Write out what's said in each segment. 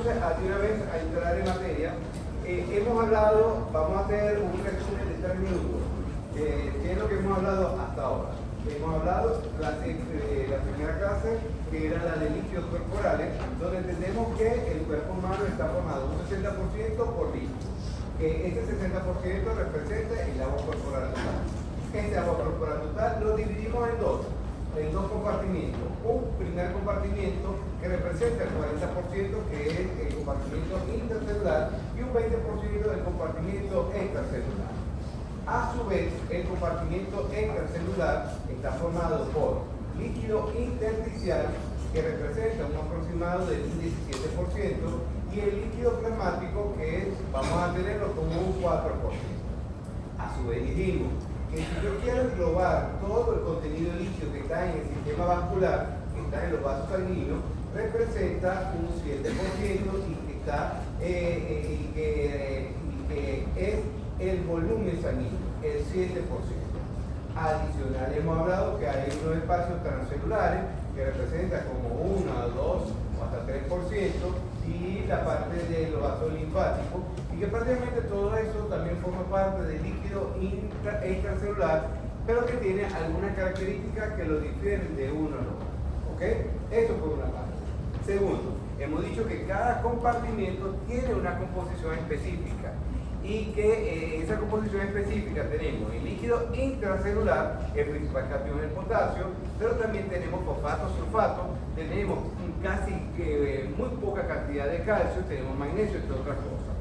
entonces de una vez a entrar en materia. Hemos hablado, vamos a hacer un resumen de 3 minutos. ¿Qué es lo que hemos hablado hasta ahora? Hemos hablado la primera clase, que era la de líquidos corporales, donde entendemos que el cuerpo humano está formado un 60% por líquidos. Este 60% representa el agua corporal total. Este agua corporal total lo dividimos en dos compartimientos. Un primer compartimiento que representa el 40%, que es el compartimiento intercelular, y un 20% del compartimiento extracelular. A su vez, el compartimiento extracelular está formado por líquido intersticial, que representa un aproximado del 17%, y el líquido plasmático, que vamos a tenerlo como un 4%. A su vez, dijimos que si yo quiero englobar todo el contenido líquido que está en el sistema vascular, que está en los vasos sanguíneos, representa un 7%, y que es el volumen sanguíneo, el 7%. Adicional, hemos hablado que hay unos espacios transcelulares que representan como 1, 2 o hasta 3%, y la parte de los vasos linfáticos, y que prácticamente todo eso también forma parte del líquido extracelular, pero que tiene algunas características que lo difieren de uno al otro. ¿Ok? Eso por una parte. Segundo, hemos dicho que cada compartimento tiene una composición específica, y que esa composición específica tenemos el líquido intracelular, el principal catión es el potasio, pero también tenemos fosfato, sulfato, tenemos casi muy poca cantidad de calcio, tenemos magnesio, entre otras cosas.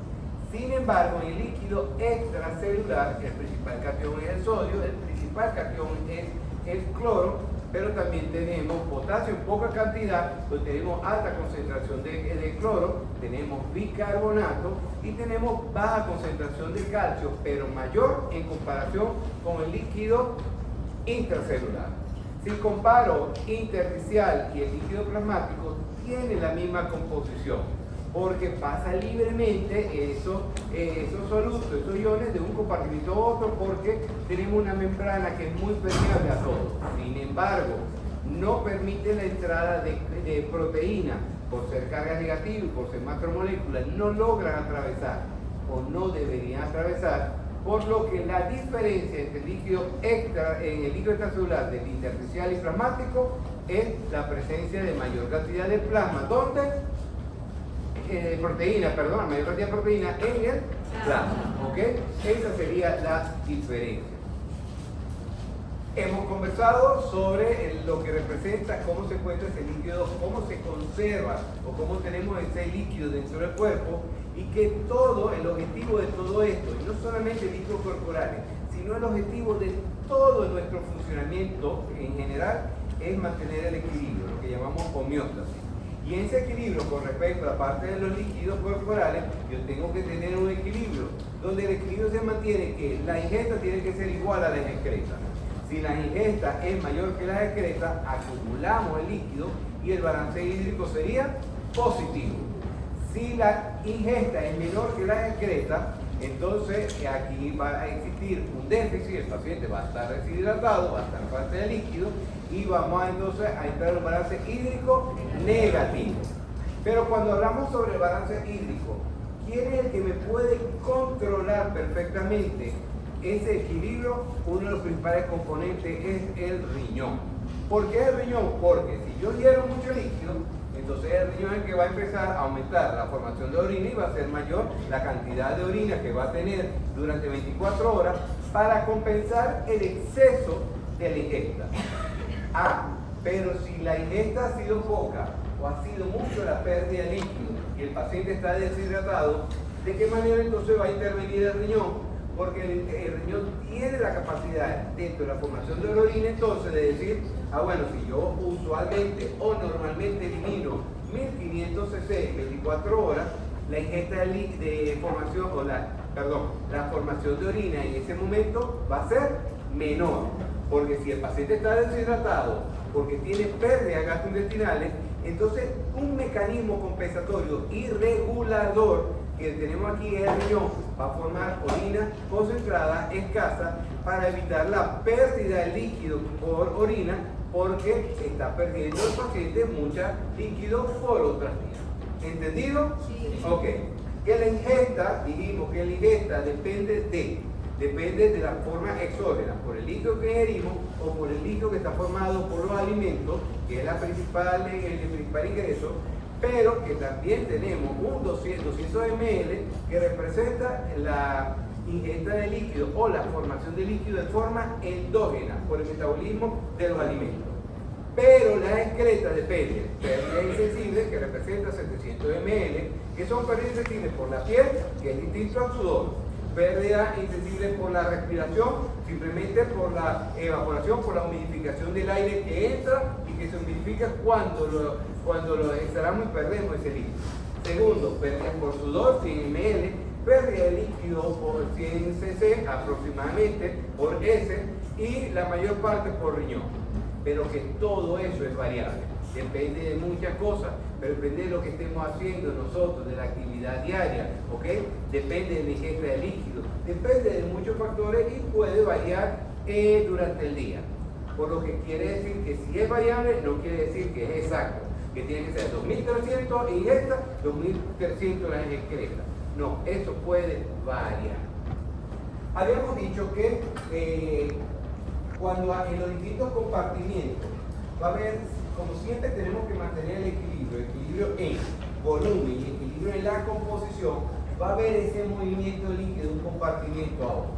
Sin embargo, en el líquido extracelular, el principal catión es el sodio, el principal catión es el cloro, pero también tenemos potasio en poca cantidad, pues tenemos alta concentración de cloro, tenemos bicarbonato y tenemos baja concentración de calcio, pero mayor en comparación con el líquido intracelular. Si comparo intersticial y el líquido plasmático, tiene la misma composición, porque pasa libremente esos solutos, esos iones de un compartimento a otro, porque tenemos una membrana que es muy permeable a todo. Sin embargo, no permite la entrada de proteínas, por ser carga negativa y por ser macromoléculas, no logran atravesar o no deberían atravesar, por lo que la diferencia entre el líquido extracelular del intersticial y plasmático es la presencia de mayor cantidad de plasma. ¿Dónde? Mayor cantidad de proteína en el plasma, ¿ok? Esa sería la diferencia. Hemos conversado sobre lo que representa, cómo se encuentra ese líquido, cómo se conserva o cómo tenemos ese líquido dentro del cuerpo, y que el objetivo de todo esto, y no solamente líquidos corporales, sino el objetivo de todo nuestro funcionamiento en general, es mantener el equilibrio, lo que llamamos homeostasis. Y en ese equilibrio, con respecto a la parte de los líquidos corporales, yo tengo que tener un equilibrio, donde el equilibrio se mantiene que la ingesta tiene que ser igual a la excreta. Si la ingesta es mayor que la excreta, acumulamos el líquido y el balance hídrico sería positivo. Si la ingesta es menor que la excreta, entonces aquí va a existir un déficit, el paciente va a estar deshidratado, va a estar falta de líquido, y vamos entonces a entrar en un balance hídrico negativo. Pero cuando hablamos sobre el balance hídrico, ¿quién es el que me puede controlar perfectamente ese equilibrio? Uno de los principales componentes es el riñón. ¿Por qué el riñón? Porque si yo hiero mucho líquido, entonces el riñón es el que va a empezar a aumentar la formación de orina, y va a ser mayor la cantidad de orina que va a tener durante 24 horas para compensar el exceso de la ingesta. Pero si la ingesta ha sido poca o ha sido mucho la pérdida de líquido y el paciente está deshidratado, ¿de qué manera entonces va a intervenir el riñón? Porque el riñón tiene la capacidad, dentro de la formación de la orina, entonces de decir, bueno, si yo usualmente o normalmente elimino 1500 cc en 24 horas, la ingesta de formación, la formación de orina en ese momento va a ser menor. Porque si el paciente está deshidratado, porque tiene pérdida de gastrointestinales, entonces un mecanismo compensatorio y regulador que tenemos aquí en el riñón va a formar orina concentrada, escasa, para evitar la pérdida de líquido por orina, porque está perdiendo el paciente mucho líquido por otras vías. ¿Entendido? Sí. Ok. Que la ingesta, dijimos que la ingesta depende de la forma exógena, por el líquido que ingerimos o por el líquido que está formado por los alimentos, que es el principal ingreso, pero que también tenemos un 200 ml que representa la ingesta de líquido o la formación de líquido de forma endógena por el metabolismo de los alimentos. Pero la excreta depende, pérdida insensible que representa 700 ml, que son pérdidas insensibles por la piel, que es distinto al sudor, pérdida insensible por la respiración, simplemente por la evaporación, por la humidificación del aire que entra y que se humidifica cuando lo exhalamos y perdemos ese líquido. Segundo, pérdida por sudor, 100 ml, pérdida de líquido por 100 cc aproximadamente, por S, y la mayor parte por riñón. Pero que todo eso es variable, depende de muchas cosas, pero depende de lo que estemos haciendo nosotros, de la actividad diaria, ¿ok? Depende de la ingesta de líquido, depende de muchos factores y puede variar durante el día. Por lo que quiere decir que si es variable, no quiere decir que es exacto, que tiene que ser 2.300 en ingesta, 2.300 en excreta. No, eso puede variar. Habíamos dicho que cuando en los distintos compartimientos va a haber, como siempre tenemos que mantener el equilibrio en volumen y equilibrio en la composición, va a haber ese movimiento líquido de un compartimento a otro.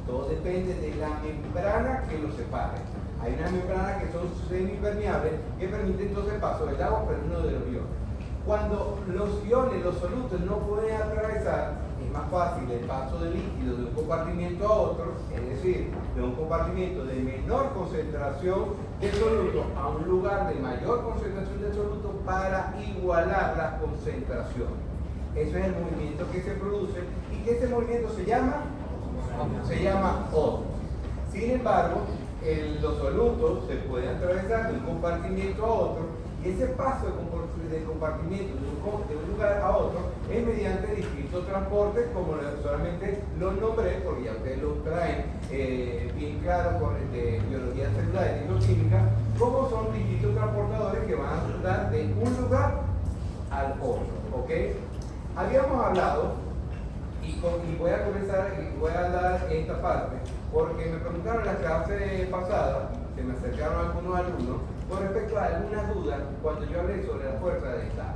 Todo depende de la membrana que lo separe. Hay unas membranas que son semipermeables que permiten entonces el paso del agua, pero no de los iones. Cuando los iones, los solutos no pueden atravesar, es más fácil el paso de líquido de un compartimiento a otro, es decir, de un compartimento de menor concentración de soluto a un lugar de mayor concentración de soluto para igualar las concentraciones. Eso es el movimiento que se produce y que ese movimiento se llama ósmosis. Sin embargo, los solutos se pueden atravesar de un compartimento a otro y ese paso de compartimiento de un lugar a otro es mediante distintos transportes, como solamente los nombré, porque ya ustedes lo traen bien claro con el de biología celular y bioquímica, como son distintos transportadores que van a dar de un lugar al otro, ¿ok? Habíamos hablado, y voy a comenzar, y voy a dar esta parte, porque me preguntaron en la clase pasada, se me acercaron algunos alumnos, con respecto a algunas dudas cuando yo hablé sobre la fuerza de Estado.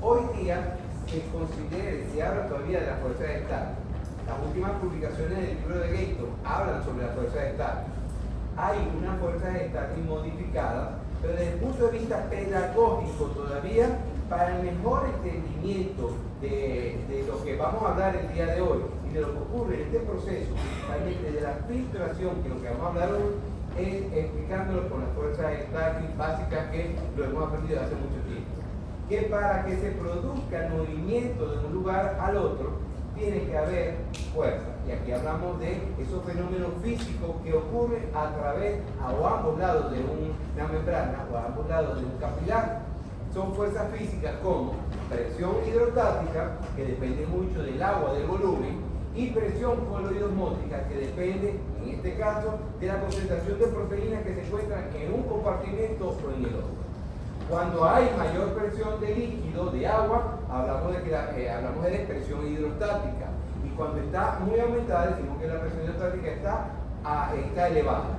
Hoy día se habla todavía de la fuerza de Estado. Las últimas publicaciones del libro de Gator hablan sobre la fuerza de Estado. Hay una fuerza de Estado modificada, pero desde el punto de vista pedagógico todavía, para el mejor entendimiento de lo que vamos a hablar el día de hoy y de lo que ocurre en este proceso, principalmente de la filtración, que lo que vamos a hablar hoy es explicándolo con las fuerzas de Starling básicas que lo hemos aprendido hace mucho tiempo. Que para que se produzca el movimiento de un lugar al otro, tiene que haber fuerza. Y aquí hablamos de esos fenómenos físicos que ocurren a través, o a ambos lados de una membrana, o a ambos lados de un capilar. Son fuerzas físicas como presión hidrostática, que depende mucho del agua, del volumen, y presión coloidosmótica, que depende, en este caso, de la concentración de proteínas que se encuentran en un compartimento o en el otro. Cuando hay mayor presión de líquido, de agua, hablamos de la presión hidrostática. Y cuando está muy aumentada, decimos que la presión hidrostática está elevada.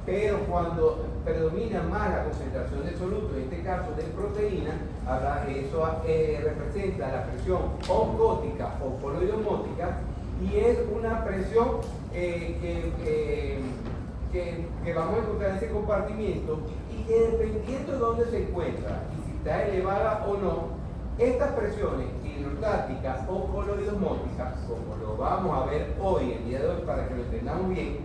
Pero cuando predomina más la concentración de soluto, en este caso de proteína, eso representa la presión osmótica o coloidosmótica, y es una presión que vamos a encontrar en ese compartimiento y que dependiendo de dónde se encuentra y si está elevada o no, estas presiones hidrostáticas o coloidosmóticas, como lo vamos a ver hoy, el día de hoy, para que lo entendamos bien,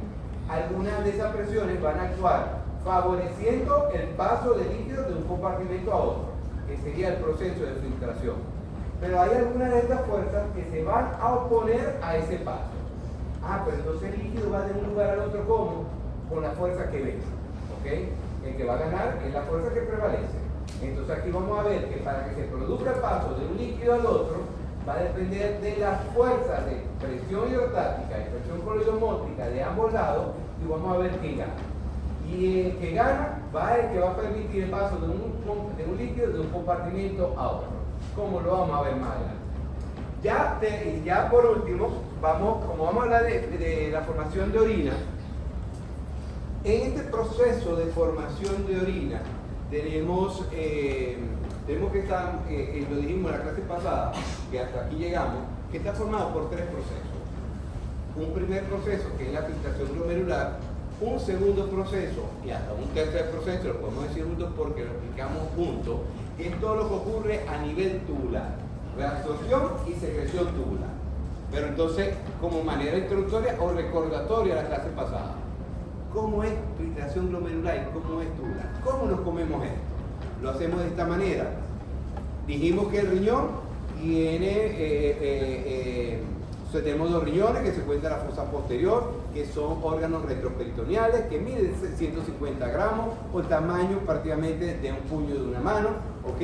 algunas de esas presiones van a actuar favoreciendo el paso de líquidos de un compartimento a otro, que sería el proceso de filtración. Pero hay algunas de estas fuerzas que se van a oponer a ese paso. Pero entonces el líquido va de un lugar al otro, ¿cómo? Con la fuerza que ves, ¿ok? El que va a ganar es la fuerza que prevalece. Entonces aquí vamos a ver que para que se produzca el paso de un líquido al otro, va a depender de las fuerzas de presión hidrostática y presión coloidosmótica de ambos lados, y vamos a ver quién gana. Y el que gana va el que va a permitir el paso de un líquido de un compartimento a otro. Como lo vamos a ver más adelante. Ya por último, como vamos a hablar de la formación de orina, en este proceso de formación de orina tenemos que estar, lo dijimos en la clase pasada, que hasta aquí llegamos, que está formado por tres procesos. Un primer proceso, que es la filtración glomerular, un segundo proceso y hasta un tercer proceso, lo podemos decir juntos porque lo explicamos juntos, que es todo lo que ocurre a nivel tubular, reabsorción y secreción tubular. Pero entonces, como manera introductoria o recordatoria a la clase pasada, ¿cómo es filtración glomerular y cómo es tubular? ¿Cómo nos comemos esto? Lo hacemos de esta manera. Dijimos que el riñón tiene, tenemos dos riñones que se encuentran en la fosa posterior, que son órganos retroperitoneales que miden 150 gramos o el tamaño prácticamente de un puño de una mano, ¿ok?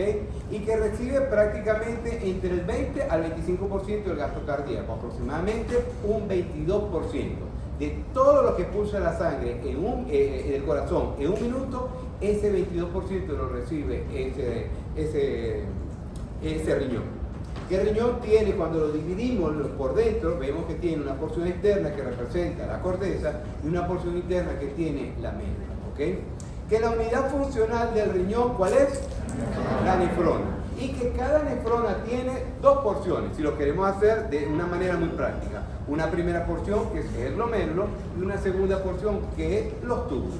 Y que recibe prácticamente entre el 20 al 25% del gasto cardíaco, aproximadamente un 22%. De todo lo que pulsa la sangre en el corazón en un minuto, ese 22% lo recibe ese riñón. ¿Qué riñón tiene? Cuando lo dividimos por dentro, vemos que tiene una porción externa que representa la corteza y una porción interna que tiene la médula, ¿ok? Que la unidad funcional del riñón, ¿cuál es? La nefrona. Y que cada nefrona tiene dos porciones, si lo queremos hacer de una manera muy práctica. Una primera porción, que es el glomérulo, y una segunda porción, que es los túbulos.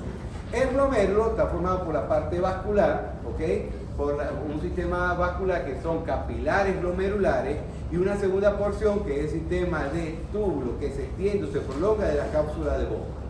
El glomérulo está formado por la parte vascular, ¿ok? Por un sistema vascular que son capilares glomerulares y una segunda porción que es el sistema de túbulos que se extiende o se prolonga de la cápsula de Bowman.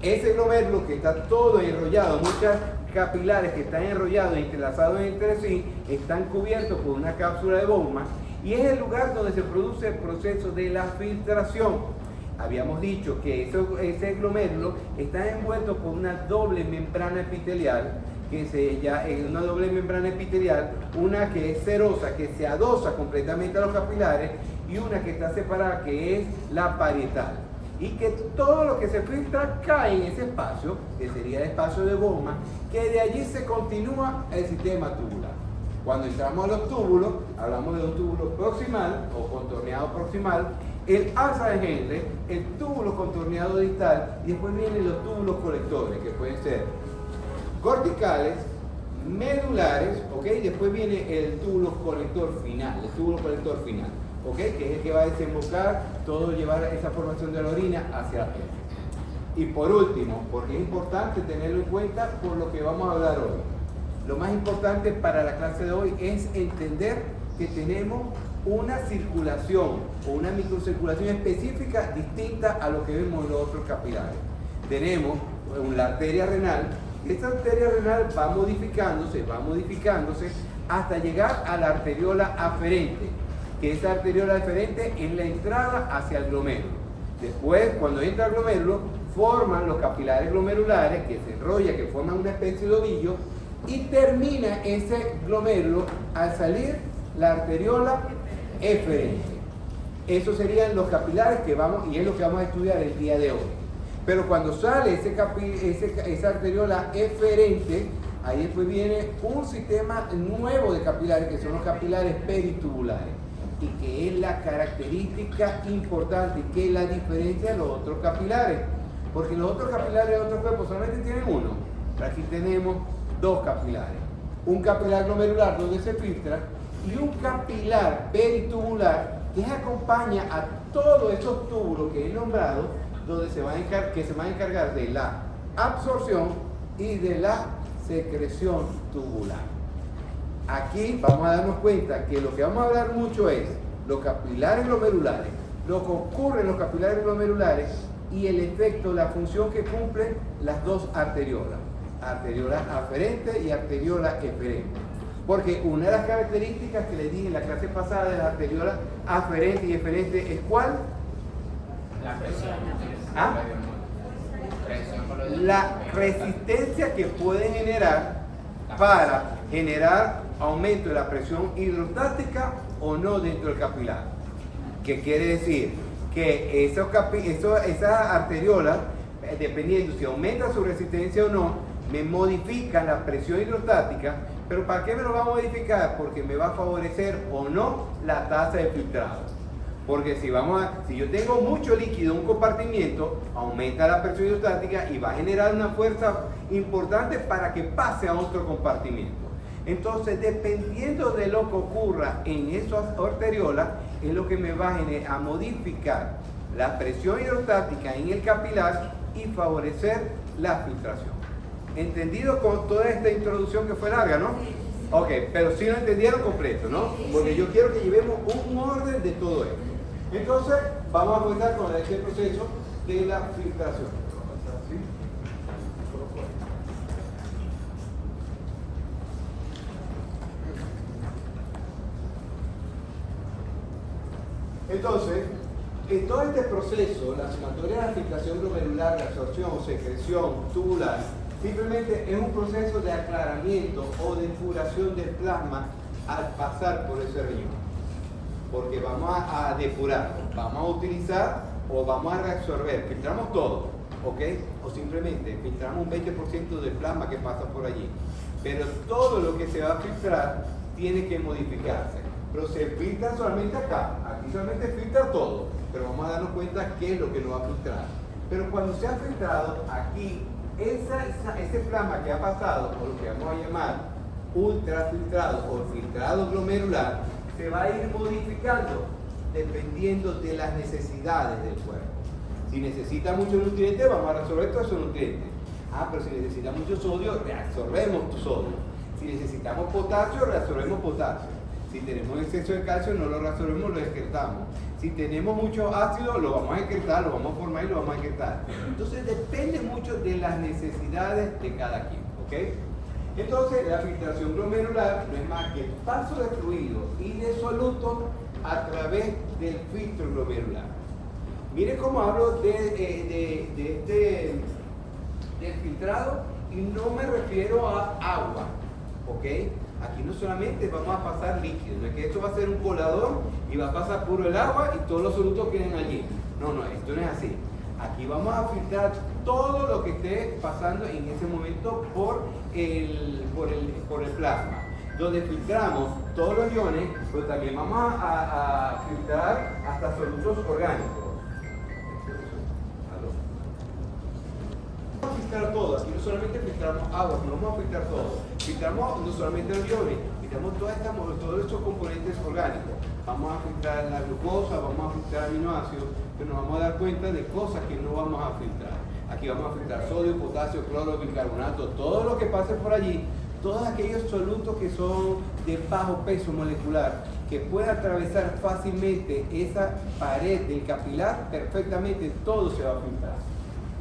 Ese glomérulo que está todo enrollado, muchas capilares que están enrollados e entrelazados entre sí, están cubiertos por una cápsula de Bowman y es el lugar donde se produce el proceso de la filtración. Habíamos dicho que ese glomérulo está envuelto por una doble membrana epitelial, una doble membrana epitelial, una que es serosa, que se adosa completamente a los capilares, y una que está separada, que es la parietal. Y que todo lo que se filtra cae en ese espacio, que sería el espacio de Bowman, que de allí se continúa el sistema tubular. Cuando entramos a los túbulos, hablamos de un túbulo proximal o contorneado proximal, el asa de Henle, el túbulo contorneado distal, y después vienen los túbulos colectores, que pueden ser corticales, medulares, ¿ok? Después viene el túbulo colector final, ¿ok? Que es el que va a desembocar todo, llevar esa formación de la orina hacia la piel. Y por último, porque es importante tenerlo en cuenta por lo que vamos a hablar hoy. Lo más importante para la clase de hoy es entender que tenemos una circulación o una microcirculación específica distinta a lo que vemos en los otros capilares. Tenemos la arteria renal. Esta arteria renal va modificándose hasta llegar a la arteriola aferente, que esa arteriola aferente es la entrada hacia el glomérulo. Después, cuando entra el glomérulo, forman los capilares glomerulares que se enrollan, que forman una especie de ovillo, y termina ese glomérulo al salir la arteriola eferente. Esos serían los capilares que vamos, y es lo que vamos a estudiar el día de hoy. Pero cuando sale esa arteriola eferente, ahí después viene un sistema nuevo de capilares, que son los capilares peritubulares, y que es la característica importante, que es la diferencia de los otros capilares, porque los otros capilares de otros cuerpos solamente tienen uno, pero aquí tenemos dos capilares, un capilar glomerular donde se filtra y un capilar peritubular que acompaña a todos esos túbulos que he nombrado, donde se van a encargar de la absorción y de la secreción tubular. Aquí vamos a darnos cuenta que lo que vamos a hablar mucho es los capilares glomerulares, lo que ocurre en los capilares glomerulares y el efecto, la función que cumplen las dos arteriolas, arteriola aferente y arteriola eferente. Porque una de las características que les dije en la clase pasada de la arteriola aferente y eferente es ¿cuál? La presión. ¿Ah? La resistencia que pueden generar para generar aumento de la presión hidrostática o no dentro del capilar. ¿Qué quiere decir? Que esas arteriolas dependiendo si aumenta su resistencia o no, me modifica la presión hidrostática. ¿Pero para qué me lo va a modificar? Porque me va a favorecer o no la tasa de filtrado. Porque si yo tengo mucho líquido en un compartimiento, aumenta la presión hidrostática y va a generar una fuerza importante para que pase a otro compartimento. Entonces, dependiendo de lo que ocurra en esas arteriolas, es lo que me va a modificar la presión hidrostática en el capilar y favorecer la filtración. ¿Entendido con toda esta introducción que fue larga, no? Ok, pero sí lo entendieron completo, ¿no? Porque yo quiero que llevemos un orden de todo esto. Entonces, vamos a comenzar con este proceso de la filtración. Entonces, en todo este proceso, la sumatoria de la filtración glomerular, la absorción, secreción, tubular, simplemente es un proceso de aclaramiento o depuración del plasma al pasar por ese riñón. Porque vamos a depurar, vamos a utilizar o vamos a reabsorber, filtramos todo, ¿ok? O simplemente filtramos un 20% del plasma que pasa por allí. Pero todo lo que se va a filtrar tiene que modificarse. Pero se filtra solamente acá, aquí solamente filtra todo, pero vamos a darnos cuenta qué es lo que nos va a filtrar. Pero cuando se ha filtrado, aquí, ese plasma que ha pasado, o lo que vamos a llamar ultrafiltrado o filtrado glomerular, se va a ir modificando dependiendo de las necesidades del cuerpo. Si necesita mucho nutriente, vamos a reabsorber todos esos nutrientes. Pero si necesita mucho sodio, reabsorbemos tu sodio. Si necesitamos potasio, reabsorbemos potasio. Si tenemos exceso de calcio, no lo reabsorbemos, lo excretamos. Si tenemos mucho ácido, lo vamos a excretar, lo vamos a formar y lo vamos a excretar. Entonces depende mucho de las necesidades de cada quien, ¿ok? Entonces la filtración glomerular no es más que el paso de fluido y de solutos a través del filtro glomerular. Miren cómo hablo del filtrado y no me refiero a agua, ¿ok? Aquí no solamente vamos a pasar líquido, no es que esto va a ser un colador y va a pasar puro el agua y todos los solutos queden allí. No, esto no es así. Aquí vamos a filtrar todo lo que esté pasando en ese momento por el plasma. Donde filtramos todos los iones, pero también vamos a filtrar hasta solutos orgánicos. Vamos a filtrar todo, aquí no solamente filtramos agua, no vamos a filtrar todo. Filtramos no solamente los iones, filtramos todos estos componentes orgánicos. Vamos a filtrar la glucosa, vamos a filtrar aminoácidos, pero nos vamos a dar cuenta de cosas que no vamos a filtrar. Aquí vamos a filtrar sodio, potasio, cloro, bicarbonato, todo lo que pase por allí, todos aquellos solutos que son de bajo peso molecular, que puede atravesar fácilmente esa pared del capilar, perfectamente todo se va a filtrar.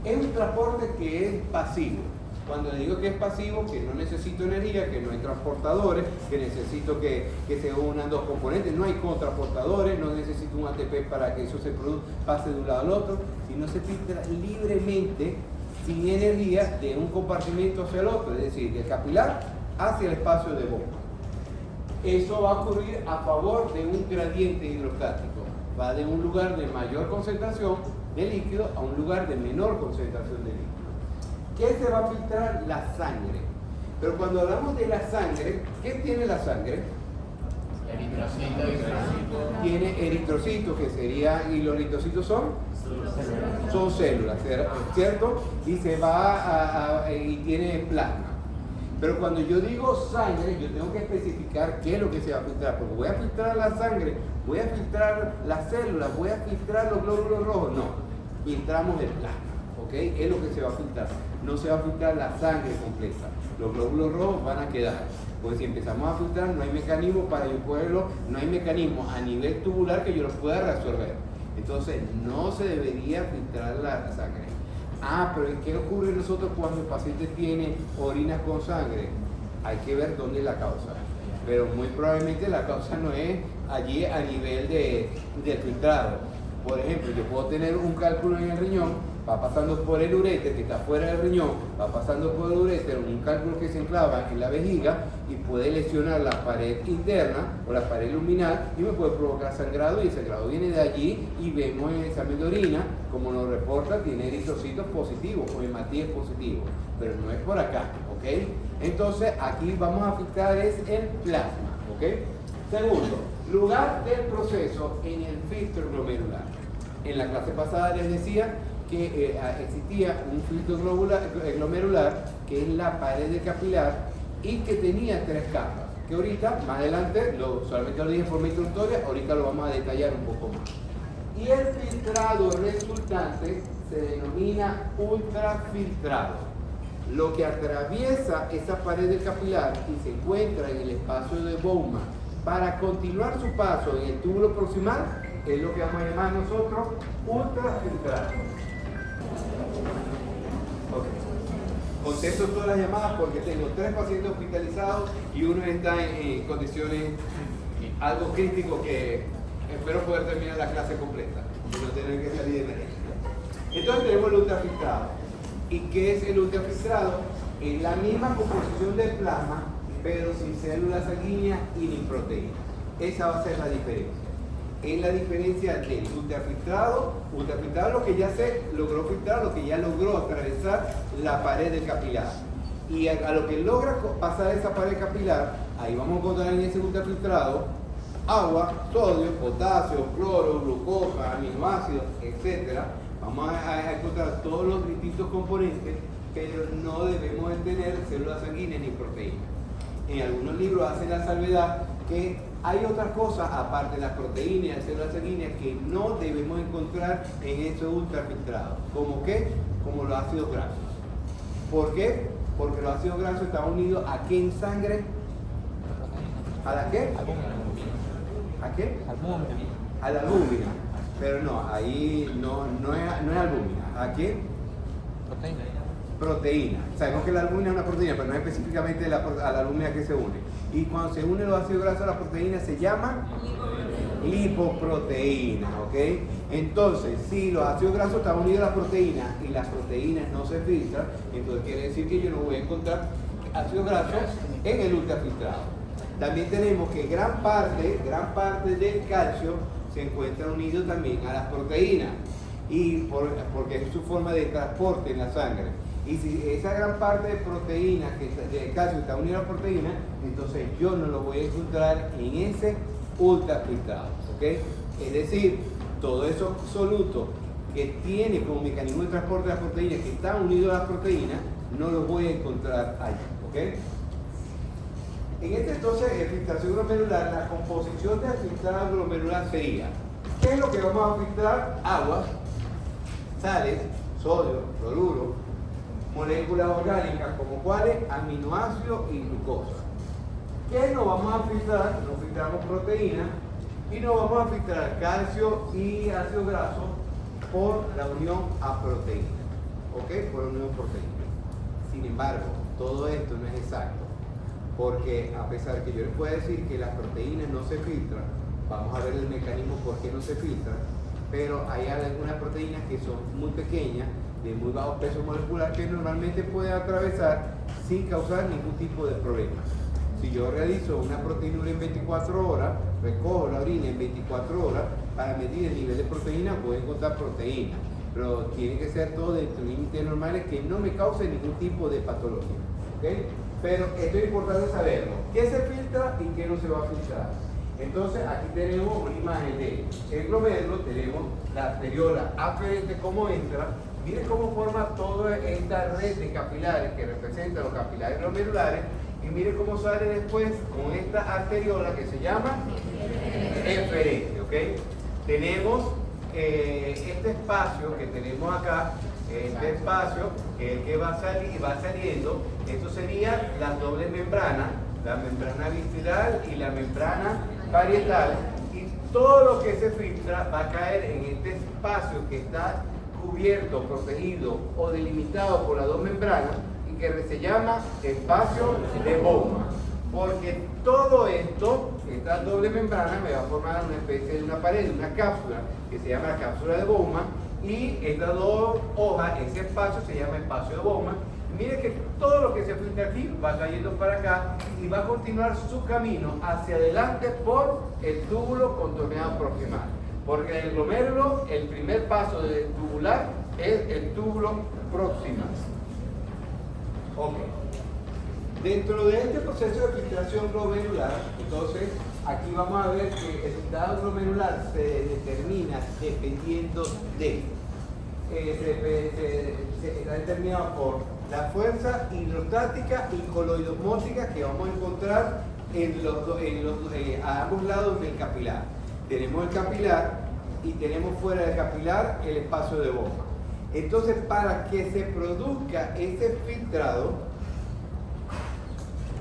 Es un transporte que es pasivo. Cuando le digo que es pasivo, que no necesito energía, que no hay transportadores, que necesito que se unan dos componentes, no hay cotransportadores, no necesito un ATP para que eso pase de un lado al otro, sino se filtra libremente, sin energía, de un compartimento hacia el otro, es decir, del capilar hacia el espacio de bomba. Eso va a ocurrir a favor de un gradiente hidrostático. Va de un lugar de mayor concentración de líquido a un lugar de menor concentración de líquido. ¿Qué se va a filtrar? La sangre. Pero cuando hablamos de la sangre, ¿qué tiene la sangre? Eritrocito. Tiene eritrocitos, que serían, y los eritrocitos son células, ¿cierto? Y se va y tiene plasma. Pero cuando yo digo sangre, yo tengo que especificar qué es lo que se va a filtrar, porque voy a filtrar la sangre, voy a filtrar las células, voy a filtrar los glóbulos rojos. No, filtramos el plasma, ¿ok? Es lo que se va a filtrar. No se va a filtrar la sangre completa. Los glóbulos rojos van a quedar. Pues si empezamos a filtrar, no hay mecanismo para yo poderlo, no hay mecanismo a nivel tubular que yo los pueda reabsorber. Entonces, no se debería filtrar la sangre. Pero ¿qué ocurre nosotros cuando el paciente tiene orinas con sangre? Hay que ver dónde es la causa. Pero muy probablemente la causa no es allí a nivel del filtrado. Por ejemplo, yo puedo tener un cálculo en el riñón va pasando por el uréter que está fuera del riñón, va pasando por el uréter, un cálculo que se enclava en la vejiga y puede lesionar la pared interna o la pared luminal y me puede provocar sangrado, y el sangrado viene de allí y vemos en el examen de orina, como nos reporta, tiene eritrocitos positivos o hematíes positivos, pero no es por acá, ¿ok? Entonces aquí vamos a filtrar es el plasma, ¿ok? Segundo, lugar del proceso en el filtro glomerular. En la clase pasada les decía que existía un filtro glomerular que es la pared del capilar y que tenía 3 capas, que ahorita, más adelante, solamente lo dije en forma introductoria, ahorita lo vamos a detallar un poco más. Y el filtrado resultante se denomina ultrafiltrado. Lo que atraviesa esa pared del capilar y se encuentra en el espacio de Bowman para continuar su paso en el túbulo proximal es lo que vamos a llamar nosotros ultrafiltrado. Okay. Contesto todas las llamadas porque tengo 3 pacientes hospitalizados y uno está en condiciones algo crítico que espero poder terminar la clase completa y no tener que salir de emergencia. Entonces tenemos el ultrafiltrado. ¿Y qué es el ultrafiltrado? Es la misma composición del plasma, pero sin células sanguíneas y ni proteínas. Esa va a ser la diferencia. Es la diferencia del ultrafiltrado lo que ya se logró filtrar, lo que ya logró atravesar la pared del capilar. Y a lo que logra pasar esa pared capilar, ahí vamos a encontrar en ese ultrafiltrado agua, sodio, potasio, cloro, glucosa, aminoácidos, etc. Vamos a encontrar todos los distintos componentes, pero no debemos de tener células sanguíneas ni proteínas. En algunos libros hacen la salvedad que hay otras cosas, aparte de las proteínas y las células sanguíneas, que no debemos encontrar en esos ultrafiltrados. ¿Cómo qué? Como los ácidos grasos. ¿Por qué? Porque los ácidos grasos están unidos ¿a qué en sangre? ¿A la qué? ¿A qué? A la albúmina. Pero no, ahí no es albúmina. ¿A qué? Proteína. Sabemos que la albúmina es una proteína, pero no es específicamente a la albúmina que se une. Y cuando se unen los ácidos grasos a la proteína se llama lipoproteína, ¿ok? Entonces, si los ácidos grasos están unidos a las proteínas y las proteínas no se filtran, entonces quiere decir que yo no voy a encontrar ácidos grasos en el ultrafiltrado. También tenemos que gran parte del calcio se encuentra unido también a las proteínas porque es su forma de transporte en la sangre. Y si esa gran parte de proteínas, de calcio está unida a la proteína, entonces yo no lo voy a encontrar en ese ultrafiltrado, ¿ok? Es decir, todos esos solutos que tiene como mecanismo de transporte de las proteínas, que están unidos a las proteínas, no los voy a encontrar allí, ¿ok? En este entonces, de filtración glomerular, la composición del filtrado glomerular sería, ¿qué es lo que vamos a filtrar? Agua, sales, sodio, cloruro, moléculas orgánicas como cuáles, aminoácidos y glucosa. ¿Qué nos vamos a filtrar? Nos filtramos proteínas y nos vamos a filtrar calcio y ácidos grasos por la unión a proteína, ¿ok? Por la unión a proteína. Sin embargo, todo esto no es exacto, porque a pesar que yo les pueda decir que las proteínas no se filtran, vamos a ver el mecanismo por qué no se filtran, pero hay algunas proteínas que son muy pequeñas, de muy bajo peso molecular, que normalmente pueden atravesar sin causar ningún tipo de problema. Si yo realizo una proteinura en 24 horas, recojo la orina en 24 horas, para medir el nivel de proteína voy a encontrar proteína, pero tiene que ser todo dentro de límites normales que no me cause ningún tipo de patología, ¿okay? Pero esto es importante saberlo, qué se filtra y qué no se va a filtrar. Entonces aquí tenemos una imagen del glomérulo, tenemos la arteriola aferente como entra. Miren cómo forma toda esta red de capilares que representan los capilares glomerulares, y miren cómo sale después con esta arteriola que se llama eferente, ¿ok? Tenemos este espacio que tenemos acá, este espacio que es el que va saliendo. Esto sería las dobles membranas, la membrana visceral y la membrana parietal, y todo lo que se filtra va a caer en este espacio que está cubierto, protegido o delimitado por las dos membranas y que se llama espacio de Bowman, porque todo esto, esta doble membrana me va a formar una especie de una pared, una cápsula que se llama la cápsula de Bowman, y estas dos hojas, ese espacio se llama espacio de Bowman. Mire que todo lo que se filtra aquí va cayendo para acá y va a continuar su camino hacia adelante por el túbulo contorneado proximal. Porque en el glomérulo, el primer paso del tubular es el túbulo proximal. Ok. Dentro de este proceso de filtración glomerular, entonces, aquí vamos a ver que el estado glomerular se determina dependiendo de, se está determinado por la fuerza hidrostática y coloidosmótica que vamos a encontrar a ambos lados del capilar. Tenemos el capilar y tenemos fuera del capilar el espacio de Bowman. Entonces, para que se produzca ese filtrado,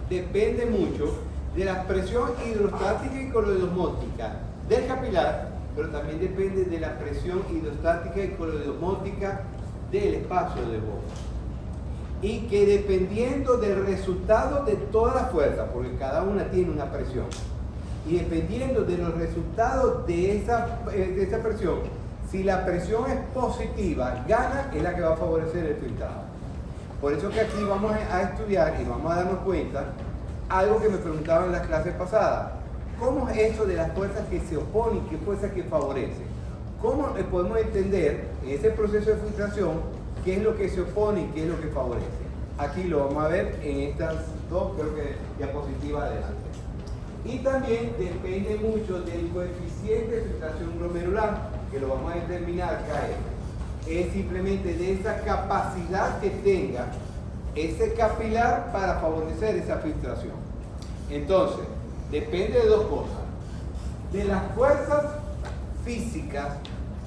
depende mucho de la presión hidrostática y coloidosmótica del capilar, pero también depende de la presión hidrostática y coloidosmótica del espacio de Bowman. Y que dependiendo del resultado de toda la fuerza, porque cada una tiene una presión, y dependiendo de los resultados de esa presión, si la presión es positiva, gana, es la que va a favorecer el filtrado. Por eso que aquí vamos a estudiar y vamos a darnos cuenta algo que me preguntaban en las clases pasadas. ¿Cómo es eso de las fuerzas que se oponen y qué fuerzas que favorecen? ¿Cómo podemos entender en ese proceso de filtración qué es lo que se opone y qué es lo que favorece? Aquí lo vamos a ver en estas dos, creo que diapositivas adelante. Y también depende mucho del coeficiente de filtración glomerular, que lo vamos a determinar acá. Es simplemente de esa capacidad que tenga ese capilar para favorecer esa filtración. Entonces, depende de dos cosas. De las fuerzas físicas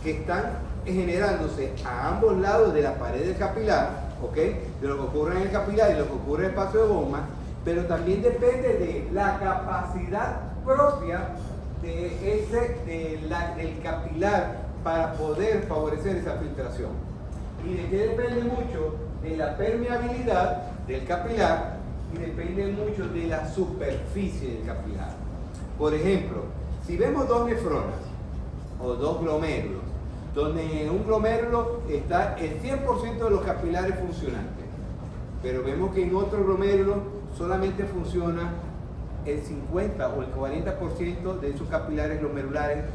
que están generándose a ambos lados de la pared del capilar, ¿ok? De lo que ocurre en el capilar y lo que ocurre en el espacio de Bowman, pero también depende de la capacidad propia del capilar para poder favorecer esa filtración. ¿Y de qué depende mucho? De la permeabilidad del capilar y depende mucho de la superficie del capilar. Por ejemplo, si vemos dos nefronas o dos glomérulos, donde en un glomérulo está el 100% de los capilares funcionantes, pero vemos que en otro glomérulo solamente funciona el 50 o el 40% de esos capilares glomerulares,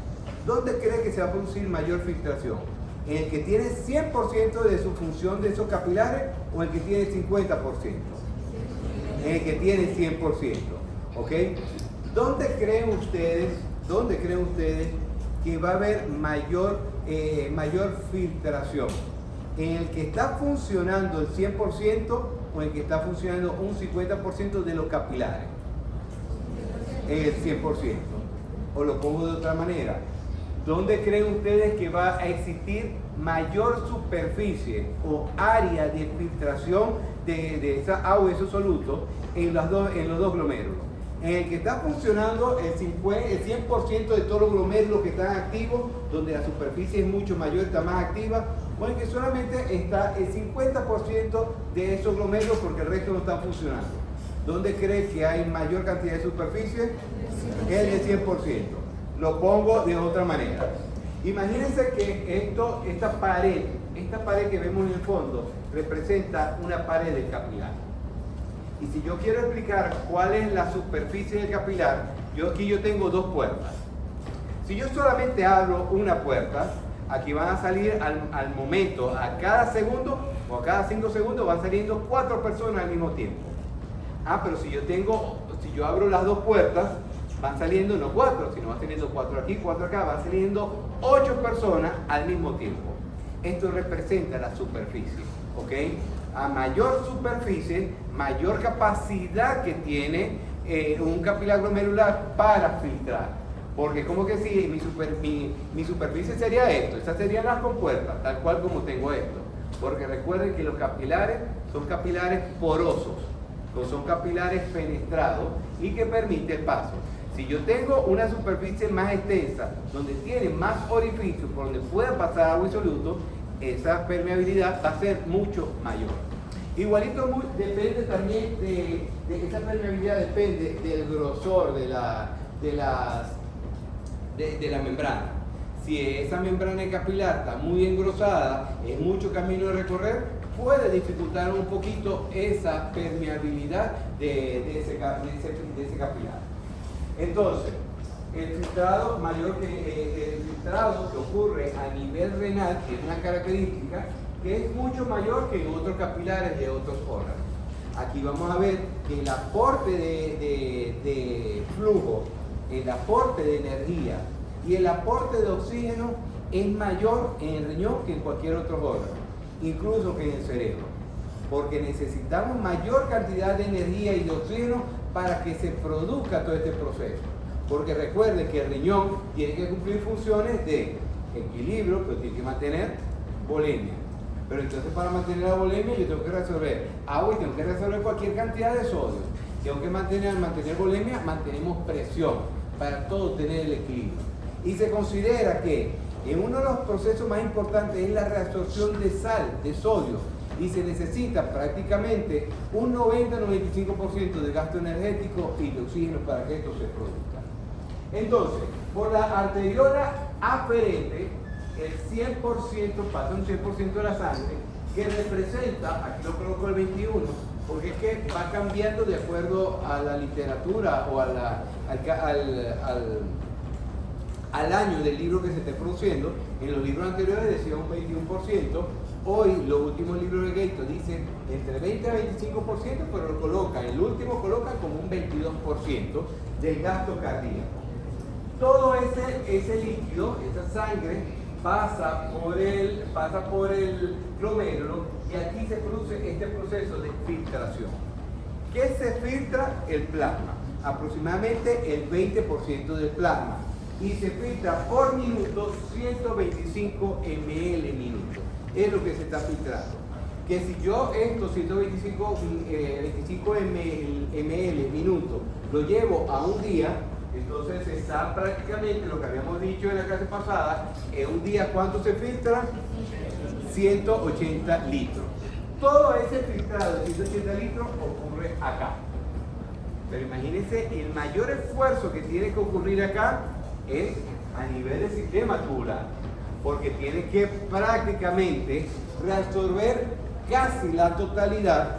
¿dónde cree que se va a producir mayor filtración? ¿En el que tiene 100% de su función de esos capilares o en el que tiene 50%? En el que tiene 100%, ¿ok? ¿Dónde creen ustedes que va a haber mayor filtración? ¿En el que está funcionando el 100% o en el que está funcionando un 50% de los capilares? En el 100%. O lo pongo de otra manera. ¿Dónde creen ustedes que va a existir mayor superficie o área de filtración de esa agua, esos solutos en los dos glomérulos? En el que está funcionando el 100% de todos los glomérulos que están activos, donde la superficie es mucho mayor, está más activa, o en el que solamente está el 50% de esos glomérulos porque el resto no está funcionando. ¿Dónde cree que hay mayor cantidad de superficie? El de 100%. Lo pongo de otra manera. Imagínense que esta pared que vemos en el fondo representa una pared del capilar. Y si yo quiero explicar cuál es la superficie del capilar, aquí yo tengo dos puertas. Si yo solamente abro una puerta, aquí van a salir al momento, a cada segundo o a cada 5 segundos van saliendo 4 personas al mismo tiempo. Pero si yo abro las dos puertas, van saliendo no 4, sino van saliendo 4 aquí, 4 acá, van saliendo 8 personas al mismo tiempo. Esto representa la superficie, ¿ok? A mayor superficie, mayor capacidad que tiene un capilar glomerular para filtrar. Porque como que si mi superficie sería esto, estas serían las compuertas, tal cual como tengo esto. Porque recuerden que los capilares son capilares porosos, son capilares fenestrados y que permite el paso. Si yo tengo una superficie más extensa, donde tiene más orificios por donde pueda pasar agua y soluto, esa permeabilidad va a ser mucho mayor. Igualito depende también de esa permeabilidad, depende del grosor de la membrana. si esa membrana capilar está muy engrosada, es mucho camino de recorrer, puede dificultar un poquito esa permeabilidad de ese capilar. Entonces, el filtrado que ocurre a nivel renal tiene una característica que es mucho mayor que en otros capilares de otros órganos. Aquí vamos a ver que el aporte de flujo, el aporte de energía y el aporte de oxígeno es mayor en el riñón que en cualquier otro órgano, incluso que en el cerebro, porque necesitamos mayor cantidad de energía y de oxígeno para que se produzca todo este proceso. Porque recuerden que el riñón tiene que cumplir funciones de equilibrio, pero tiene que mantener volemia. Pero entonces para mantener la volemia yo tengo que resolver agua y tengo que resolver cualquier cantidad de sodio. Tengo que mantener volemia, mantenemos presión para todo tener el equilibrio. Y se considera que en uno de los procesos más importantes es la reabsorción de sal, de sodio, y se necesita prácticamente un 90-95% de gasto energético y de oxígeno para que esto se produzca. Entonces, por la arteriola aferente, el 100% pasa un 100% de la sangre, que representa, aquí lo coloco el 21, porque es que va cambiando de acuerdo a la literatura o al año del libro que se esté produciendo. En los libros anteriores decía un 21%, hoy los últimos libros de Gator dicen entre 20 a 25%, pero lo coloca, el último coloca como un 22% del gasto cardíaco. Todo ese líquido, esa sangre, pasa por el glomérulo y aquí se produce este proceso de filtración. ¿Qué se filtra? El plasma, aproximadamente el 20% del plasma, y se filtra por minuto 125 ml minuto, es lo que se está filtrando. Que si yo estos 125 ml minuto lo llevo a un día, entonces está prácticamente lo que habíamos dicho en la clase pasada, en un día ¿cuánto se filtra? 180 litros. Todo ese filtrado de 180 litros ocurre acá. Pero imagínense, el mayor esfuerzo que tiene que ocurrir acá es a nivel del sistema tubular, porque tiene que prácticamente reabsorber casi la totalidad,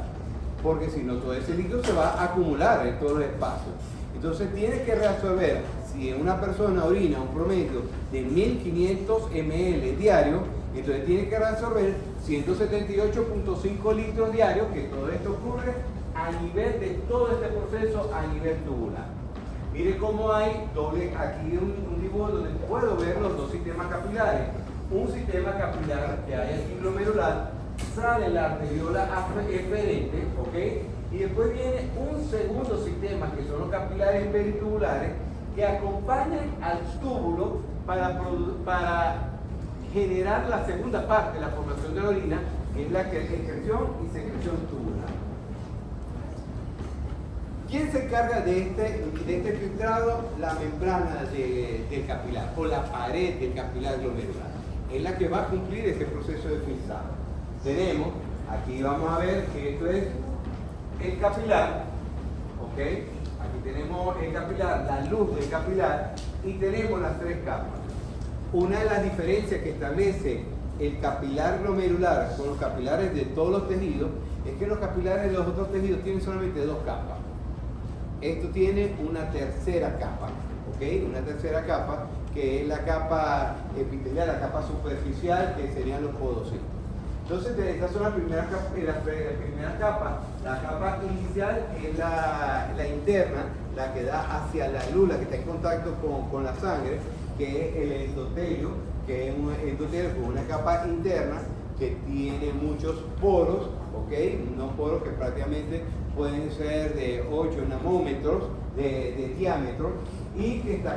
porque si no todo ese líquido se va a acumular en todos los espacios. Entonces tiene que reabsorber, si una persona orina un promedio de 1500 ml diario, entonces tiene que reabsorber 178.5 litros diarios, que todo esto ocurre a nivel de todo este proceso a nivel tubular. Mire cómo hay aquí un dibujo donde puedo ver los dos sistemas capilares. Un sistema capilar que hay aquí glomerular, sale la arteriola eferente, ¿ok? Y después viene un segundo sistema, que son los capilares peritubulares, que acompañan al túbulo para generar la segunda parte, la formación de la orina, que es la excreción y secreción tubular. ¿Quién se encarga de este filtrado? La membrana del capilar, o la pared del capilar glomerular. Es la que va a cumplir ese proceso de filtrado. Tenemos, aquí vamos a ver que esto es el capilar, ¿ok? Aquí tenemos el capilar, la luz del capilar, y tenemos las tres capas. Una de las diferencias que establece el capilar glomerular con los capilares de todos los tejidos es que los capilares de los otros tejidos tienen solamente dos capas. Esto tiene una tercera capa, ¿ok? Una tercera capa que es la capa epitelial, la capa superficial, que serían los podocitos. Entonces, estas son las primeras capas. La capa inicial es la interna, la que da hacia la luz, la que está en contacto con la sangre, que es el endotelio, que es un endotelio con una capa interna que tiene muchos poros, ¿ok? Unos poros que prácticamente pueden ser de 8 nanómetros de diámetro y que está